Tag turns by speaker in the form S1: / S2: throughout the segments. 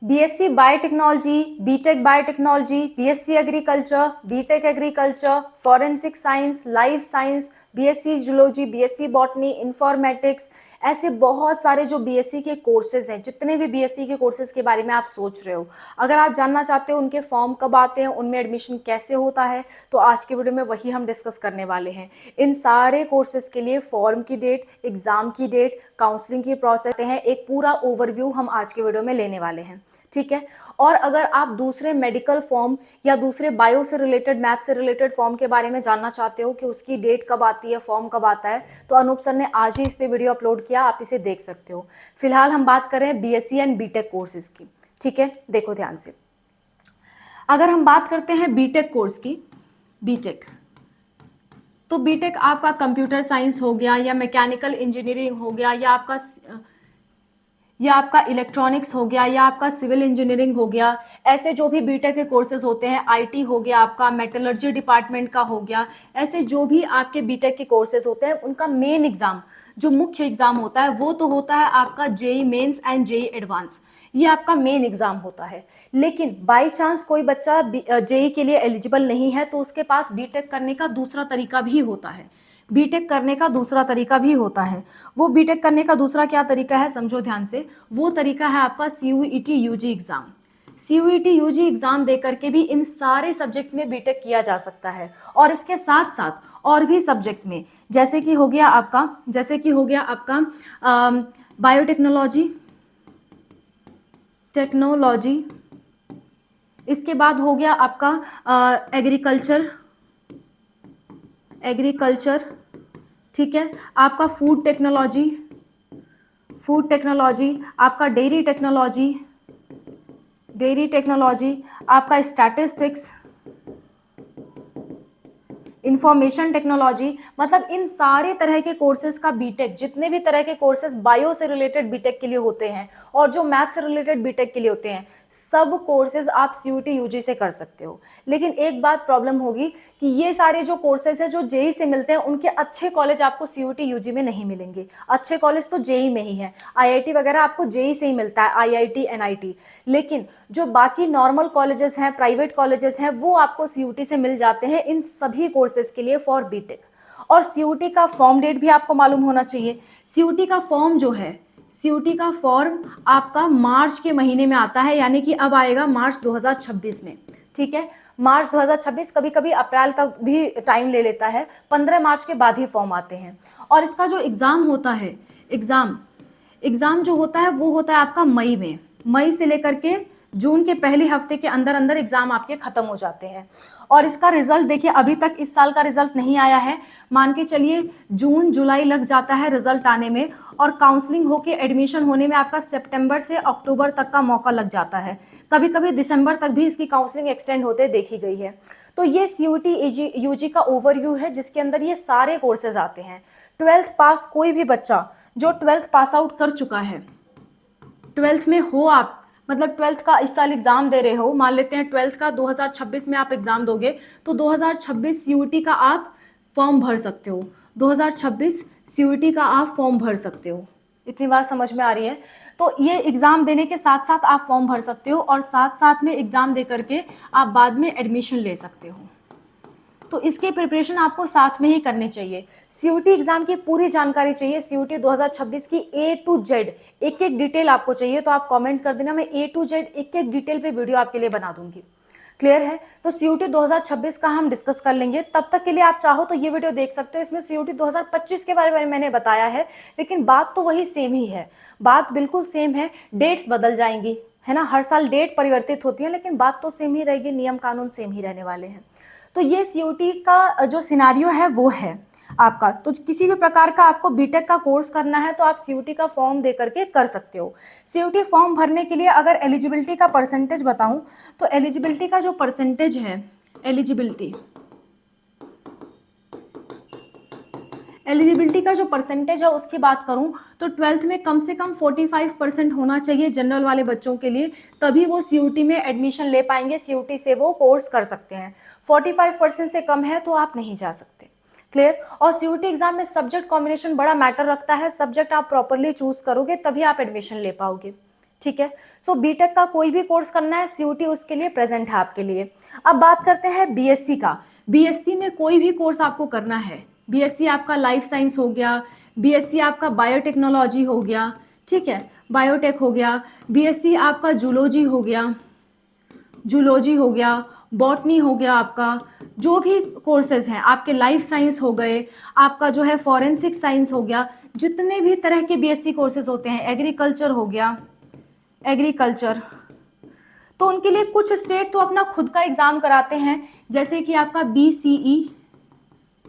S1: BSc biotechnology, BTech biotechnology, BSc agriculture, BTech agriculture, forensic science, life science, BSc zoology, BSc botany, informatics, ऐसे बहुत सारे जो BSc के courses हैं, जितने भी बीएससी के कोर्सेज के बारे में आप सोच रहे हो, अगर आप जानना चाहते हो उनके फॉर्म कब आते हैं, उनमें एडमिशन कैसे होता है, तो आज के वीडियो में वही हम डिस्कस करने वाले हैं। इन सारे कोर्सेज के लिए फॉर्म की डेट, एग्जाम की डेट, काउंसलिंग की प्रोसेस है, एक पूरा ओवरव्यू हम आज के वीडियो में लेने वाले हैं। ठीक है। और अगर आप दूसरे मेडिकल फॉर्म या दूसरे बायो से रिलेटेड, मैथ से रिलेटेड फॉर्म के बारे में जानना चाहते हो कि उसकी डेट कब आती है, फॉर्म कब आता है, तो अनूप सर ने आज ही इस पे वीडियो अपलोड किया, आप इसे देख सकते हो। फिलहाल हम बात करें बीएससी एंड बीटेक कोर्सेज की। ठीक है, देखो ध्यान से। अगर हम बात करते हैं बीटेक कोर्स की, बीटेक, तो बीटेक आपका कंप्यूटर साइंस हो गया, या मैकेनिकल इंजीनियरिंग हो गया, या आपका इलेक्ट्रॉनिक्स हो गया, या आपका सिविल इंजीनियरिंग हो गया, ऐसे जो भी बीटेक के कोर्सेज होते हैं, आईटी हो गया, आपका मेटलर्जी डिपार्टमेंट का हो गया, ऐसे जो भी आपके बीटेक के कोर्सेज होते हैं, उनका मेन एग्जाम, जो मुख्य एग्जाम होता है, वो तो होता है आपका JEE Mains and JEE Advanced. ये आपका मेन एग्जाम होता है। लेकिन बाय चांस कोई बच्चा जेई के लिए एलिजिबल नहीं है, तो उसके पास बीटेक करने का दूसरा तरीका भी होता है। बीटेक करने का दूसरा तरीका भी होता है। वो बीटेक करने का दूसरा क्या तरीका है, समझो ध्यान से। वो तरीका है आपका CUET UG exam. CUET UG exam देकर के भी इन सारे सब्जेक्ट्स में बीटेक किया जा सकता है, और इसके साथ साथ और भी सब्जेक्ट्स में, जैसे कि हो गया आपका बायोटेक्नोलॉजी, टेक्नोलॉजी, इसके बाद हो गया आपका एग्रीकल्चर, ठीक है, आपका फूड टेक्नोलॉजी, आपका डेयरी टेक्नोलॉजी, आपका स्टैटिस्टिक्स, इंफॉर्मेशन टेक्नोलॉजी। मतलब इन सारे तरह के कोर्सेज का बीटेक, जितने भी तरह के कोर्सेज बायो से रिलेटेड बीटेक के लिए होते हैं और जो मैथ से रिलेटेड बीटेक के लिए होते हैं, सब कोर्सेज आप सीयूटी यूजी से कर सकते हो। लेकिन एक बात प्रॉब्लम होगी कि ये सारे जो कोर्सेज हैं जो जेई से मिलते हैं, उनके अच्छे कॉलेज आपको सीयूटी यूजी में नहीं मिलेंगे। अच्छे कॉलेज तो जेई में ही है, आईआईटी वगैरह आपको जेई से ही मिलता है, आईआईटी, एनआईटी। लेकिन जो बाकी नॉर्मल कॉलेजेस हैं, प्राइवेट कॉलेजेस हैं, वो आपको सीयूटी से मिल जाते हैं इन सभी कोर्सेज के लिए फॉर बीटेक। और सीयूटी का फॉर्म डेट भी आपको मालूम होना चाहिए। सीयूटी का फॉर्म जो है, सीयूटी का फॉर्म आपका मार्च के महीने में आता है, यानी कि अब आएगा मार्च 2026 में। ठीक है, मार्च 2026, कभी कभी अप्रैल तक भी टाइम ले लेता है, 15 मार्च के बाद ही फॉर्म आते हैं। और इसका जो एग्ज़ाम होता है, एग्ज़ाम जो होता है वो होता है आपका मई से लेकर के जून के पहले हफ्ते के अंदर अंदर एग्जाम आपके खत्म हो जाते हैं। और इसका रिजल्ट देखिए, अभी तक इस साल का रिजल्ट नहीं आया है, मान के चलिए जून जुलाई लग जाता है रिजल्ट आने में, और काउंसलिंग होके एडमिशन होने में आपका सितंबर से अक्टूबर तक का मौका लग जाता है। कभी कभी दिसंबर तक भी इसकी काउंसलिंग एक्सटेंड होते देखी गई है। तो ये सीयूटी यूजी का ओवरव्यू है, जिसके अंदर ये सारे कोर्सेज आते हैं। 12th पास कोई भी बच्चा जो 12th पास आउट कर चुका है, 12th में हो आप, मतलब 12th का इस साल एग्जाम दे रहे हो, मान लेते हैं 12th का 2026 में आप एग्जाम दोगे, तो 2026 सीयूटी का आप फॉर्म भर सकते हो। 2026 सीयूटी का आप फॉर्म भर सकते हो। इतनी बात समझ में आ रही है? तो ये एग्जाम देने के साथ साथ आप फॉर्म भर सकते हो, और साथ साथ में एग्जाम दे करके आप बाद में एडमिशन ले सकते हो। तो इसकी प्रिपरेशन आपको साथ में ही करनी चाहिए। सीयूटी एग्जाम की पूरी जानकारी चाहिए, सीयूटी 2026 की ए टू जेड एक एक डिटेल आपको चाहिए, तो आप कमेंट कर देना, मैं ए टू जेड एक एक डिटेल पे वीडियो आपके लिए बना दूंगी। क्लियर है? तो सीयूटी 2026 का हम डिस्कस कर लेंगे। तब तक के लिए आप चाहो तो ये वीडियो देख सकते हो, इसमें सीयूटी 2025 के बारे में मैंने बताया है, लेकिन बात तो वही सेम ही है, बात बिल्कुल सेम है, डेट्स बदल जाएंगी, है ना, हर साल डेट परिवर्तित होती है, लेकिन बात तो सेम ही रहेगी, नियम कानून सेम ही रहने वाले हैं। तो ये सीयूटी का जो सिनारियो है वो है आपका। तो किसी भी प्रकार का आपको बीटेक का कोर्स करना है तो आप सीयूटी का फॉर्म दे करके कर सकते हो। सीयूटी फॉर्म भरने के लिए अगर एलिजिबिलिटी का परसेंटेज बताऊं, तो एलिजिबिलिटी का जो परसेंटेज है, एलिजिबिलिटी का जो परसेंटेज है उसकी बात करूं, तो 12th में कम से कम 45% होना चाहिए जनरल वाले बच्चों के लिए, तभी वो सीयूटी में एडमिशन ले पाएंगे, सीयूटी से वो कोर्स कर सकते हैं। 45% से कम है तो आप नहीं जा सकते। क्लियर? और सीयूटी एग्जाम में सब्जेक्ट कॉम्बिनेशन बड़ा मैटर रखता है, सब्जेक्ट आप प्रॉपरली चूज करोगे तभी आप एडमिशन ले पाओगे। ठीक है। सो बीटेक का कोई भी कोर्स करना है, सीयूटी उसके लिए प्रेजेंट है आपके लिए। अब बात करते हैं बीएससी का। बीएससी में कोई भी कोर्स आपको करना है, बीएससी आपका लाइफ साइंस हो गया, बीएससी आपका बायोटेक्नोलॉजी हो गया, ठीक है, बायोटेक हो गया, बीएससी आपका जूलॉजी हो गया, जूलॉजी हो गया, बॉटनी हो गया, आपका जो भी कोर्सेज हैं आपके, लाइफ साइंस हो गए, आपका जो है फॉरेंसिक साइंस हो गया, जितने भी तरह के बीएससी कोर्सेज होते हैं, एग्रीकल्चर हो गया, एग्रीकल्चर, तो उनके लिए कुछ स्टेट तो अपना खुद का एग्जाम कराते हैं, जैसे कि आपका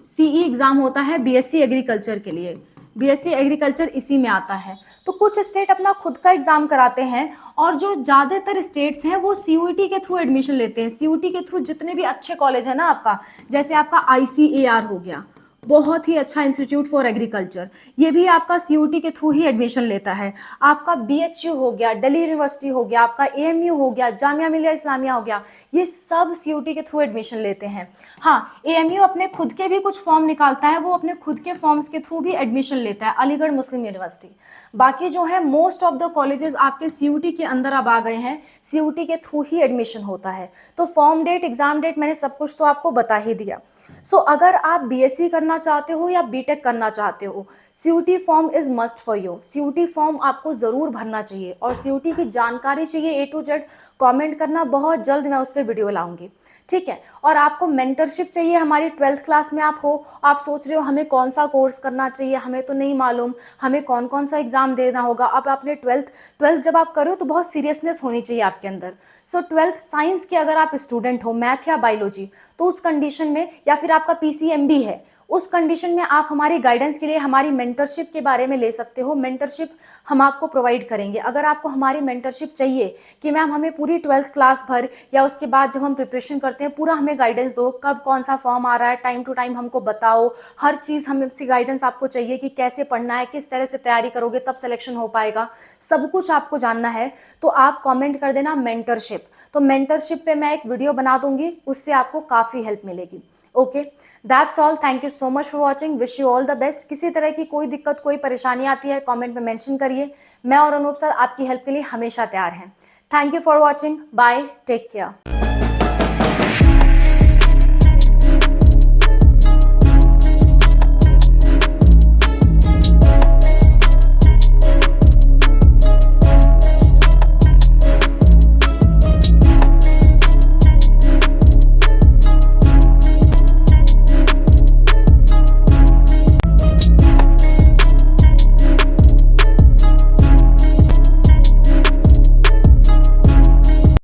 S1: सीई एग्जाम होता है बीएससी एग्रीकल्चर के लिए, बीएससी एग्रीकल्चर इसी में आता है। तो कुछ स्टेट अपना खुद का एग्जाम कराते हैं, और जो ज़्यादातर स्टेट्स हैं वो सीयूटी के थ्रू एडमिशन लेते हैं। सीयूटी के थ्रू जितने भी अच्छे कॉलेज है ना आपका, जैसे आपका आईसीएआर हो गया, बहुत ही अच्छा इंस्टीट्यूट फॉर एग्रीकल्चर, ये भी आपका सीयूटी के थ्रू ही एडमिशन लेता है। आपका बीएचयू हो गया, दिल्ली यूनिवर्सिटी हो गया, आपका एएमयू हो गया, जामिया मिलिया इस्लामिया हो गया, ये सब सीयूटी के थ्रू एडमिशन लेते हैं। हाँ, एएमयू अपने खुद के भी कुछ फॉर्म निकालता है, वो अपने खुद के फॉर्म्स के थ्रू भी एडमिशन लेता है, अलीगढ़ मुस्लिम यूनिवर्सिटी। बाकी जो है मोस्ट ऑफ द कॉलेजेस आपके सीयूटी के अंदर अब आ गए हैं, सीयूटी के थ्रू ही एडमिशन होता है। तो फॉर्म डेट, एग्जाम डेट, मैंने सब कुछ तो आपको बता ही दिया। सो अगर आप बीएससी करना चाहते हो या बीटेक करना चाहते हो, CUET form is must for you. CUET form आपको ज़रूर भरना चाहिए, और सीयूटी की जानकारी चाहिए ए टू जेड, कमेंट करना, बहुत जल्द मैं उस पर वीडियो लाऊंगी, ठीक है। और आपको मेंटरशिप चाहिए, हमारी 12th क्लास में आप हो, आप सोच रहे हो हमें कौन सा कोर्स करना चाहिए, हमें तो नहीं मालूम, हमें कौन कौन सा एग्जाम देना होगा। अब आपने 12th जब आप करो तो बहुत सीरियसनेस होनी चाहिए आपके अंदर। सो 12th साइंस के अगर आप स्टूडेंट हो, मैथ या बायोलॉजी, तो उस कंडीशन में, या फिर आपका पीसीएमबी है, उस कंडीशन में आप हमारी गाइडेंस के लिए हमारी मेंटरशिप के बारे में ले सकते हो। मेंटरशिप हम आपको प्रोवाइड करेंगे। अगर आपको हमारी मेंटरशिप चाहिए कि मैम हमें पूरी 12th क्लास भर या उसके बाद जब हम प्रिपरेशन करते हैं पूरा हमें गाइडेंस दो, कब कौन सा फॉर्म आ रहा है, टाइम टू टाइम हमको बताओ, हर चीज़ हमें से गाइडेंस आपको चाहिए कि कैसे पढ़ना है, किस तरह से तैयारी करोगे तब सिलेक्शन हो पाएगा, सब कुछ आपको जानना है, तो आप कमेंट कर देना मेंटरशिप। तो मेंटरशिप पे मैं एक वीडियो बना दूंगी, उससे आपको काफ़ी हेल्प मिलेगी। Okay, that's all, thank you so much for watching, wish you all the best. किसी तरह की कोई दिक्कत, कोई परेशानी आती है कमेंट में मेंशन करिए, मैं और अनूप सर आपकी हेल्प के लिए हमेशा तैयार हैं। Thank you for watching, bye, take care.